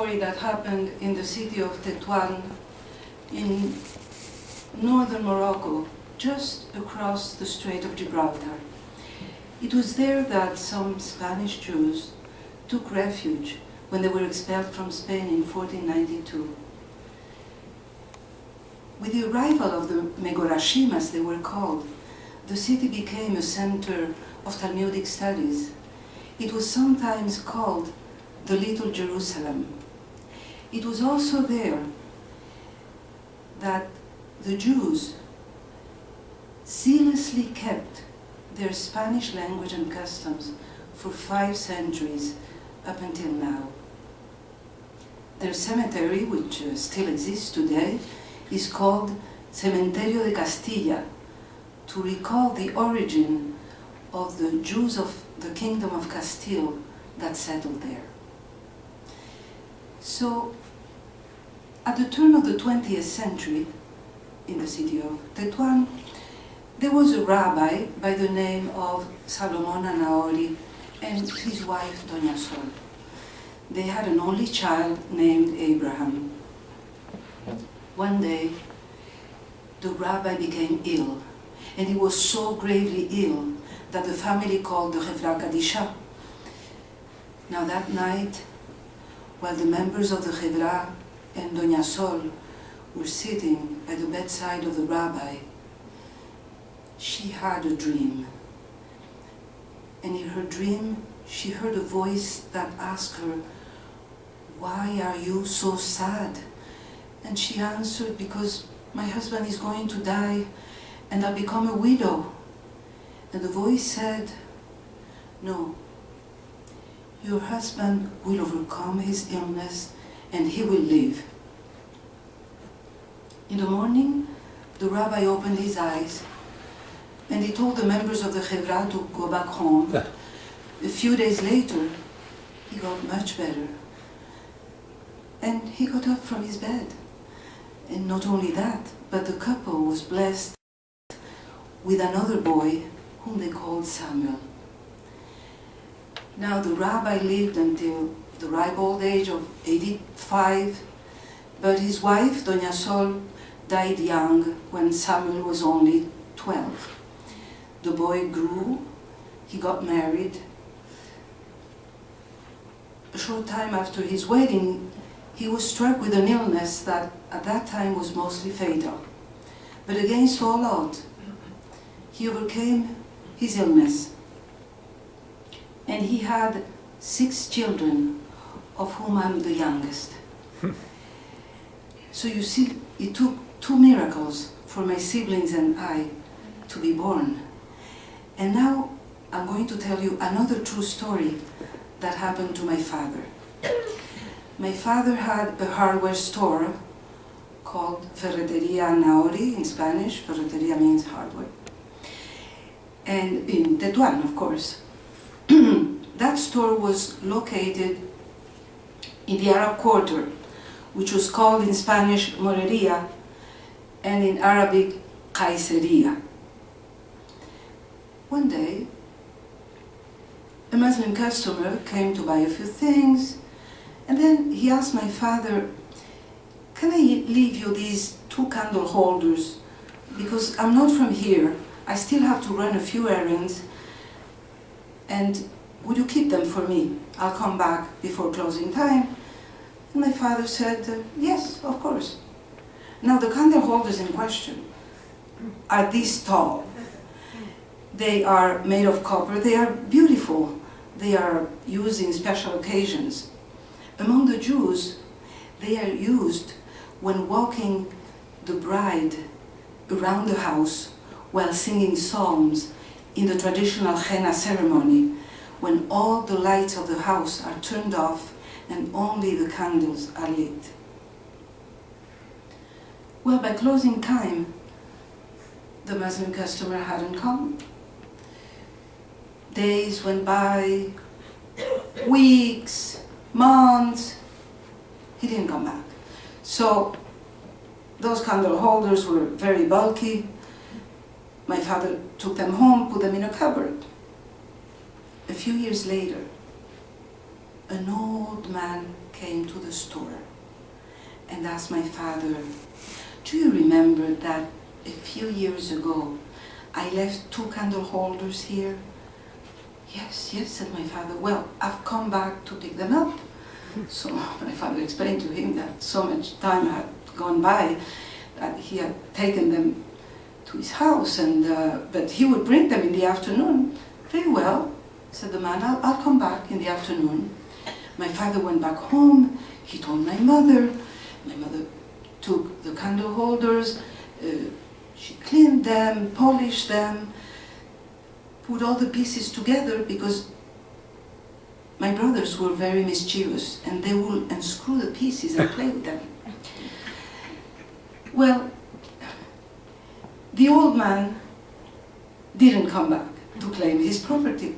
story that happened in the city of Tetuan in northern Morocco, just across the Strait of Gibraltar. It was there that some Spanish Jews took refuge when they were expelled from Spain in 1492. With the arrival of the Megorashim, as they were called, the city became a center of Talmudic studies. It was sometimes called the Little Jerusalem. It was also there that the Jews zealously kept their Spanish language and customs for 5 centuries up until now. Their cemetery, which still exists today, is called Cementerio de Castilla, to recall the origin of the Jews of the Kingdom of Castile that settled there. So, at the turn of the 20th century, in the city of Tetuan, there was a rabbi by the name of Oro Anahory and his wife, Doña Sol. They had an only child named Abraham. One day, the rabbi became ill, and he was so gravely ill that the family called the Chevra Kadisha. Now that night, while the members of the Chevra and Doña Sol were sitting by the bedside of the rabbi, she had a dream. And in her dream, she heard a voice that asked her, "Why are you so sad?" And she answered, "Because my husband is going to die and I'll become a widow." And the voice said, "No, your husband will overcome his illness and he will live." In the morning, the rabbi opened his eyes and he told the members of the Chevra to go back home. A few days later, he got much better. And he got up from his bed. And not only that, but the couple was blessed with another boy whom they called Samuel. Now the rabbi lived until the ripe old age of 85, but his wife, Doña Sol, died young when Samuel was only 12. The boy grew, he got married. A short time after his wedding, he was struck with an illness that at that time was mostly fatal. But against all odds, he overcame his illness. And he had 6 children, of whom I'm the youngest. So you see, it took 2 miracles for my siblings and I to be born. And now I'm going to tell you another true story that happened to my father. My father had a hardware store called Ferretería Anahory in Spanish. Ferretería means hardware. And in Tetuan, of course. That store was located in the Arab Quarter, which was called in Spanish Moreria and in Arabic Qaiseria. One day, a Muslim customer came to buy a few things, and then he asked my father, "Can I leave you these 2 candle holders? Because I'm not from here. I still have to run a few errands, and would you keep them for me? I'll come back before closing time." And my father said, "Yes, of course." Now the candle holders in question are this tall. They are made of copper. They are beautiful. They are used in special occasions. Among the Jews, they are used when walking the bride around the house while singing psalms in the traditional henna ceremony, when all the lights of the house are turned off and only the candles are lit. Well, by closing time, the Muslim customer hadn't come. Days went by, weeks, months, he didn't come back. So those candle holders were very bulky. My father took them home, put them in a cupboard. A few years later, an old man came to the store and asked my father, "Do you remember that a few years ago I left 2 candle holders here?" "Yes, yes," said my father. "Well, I've come back to pick them up." So my father explained to him that so much time had gone by that he had taken them to his house, and but he would bring them in the afternoon. "Very well," said the man, I'll come back in the afternoon." My father went back home. He told my mother. My mother took the candle holders, she cleaned them, polished them, put all the pieces together, because my brothers were very mischievous and they would unscrew the pieces and play with them. Well, the old man didn't come back to claim his property.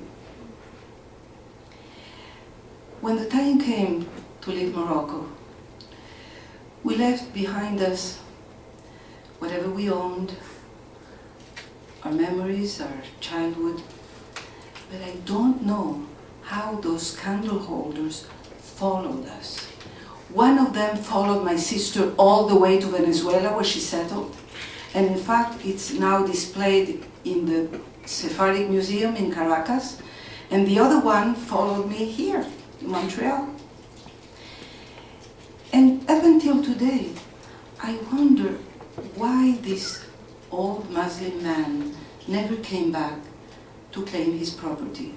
When the time came to leave Morocco, we left behind us whatever we owned, our memories, our childhood, but I don't know how those candle holders followed us. One of them followed my sister all the way to Venezuela, where she settled, and in fact it's now displayed in the Sephardic Museum in Caracas, and the other one followed me here in Montreal. And up until today, I wonder why this old Muslim man never came back to claim his property.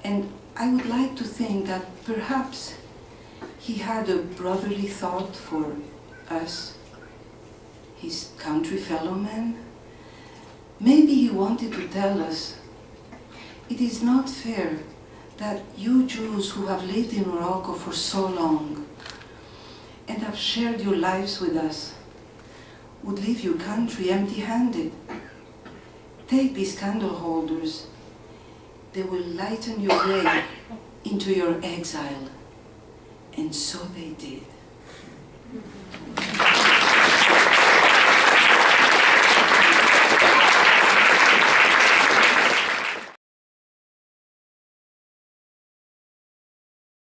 And I would like to think that perhaps he had a brotherly thought for us, his country fellow men. Maybe he wanted to tell us, it is not fair that you Jews who have lived in Morocco for so long and have shared your lives with us would leave your country empty-handed. Take these candle holders. They will lighten your way into your exile. And so they did.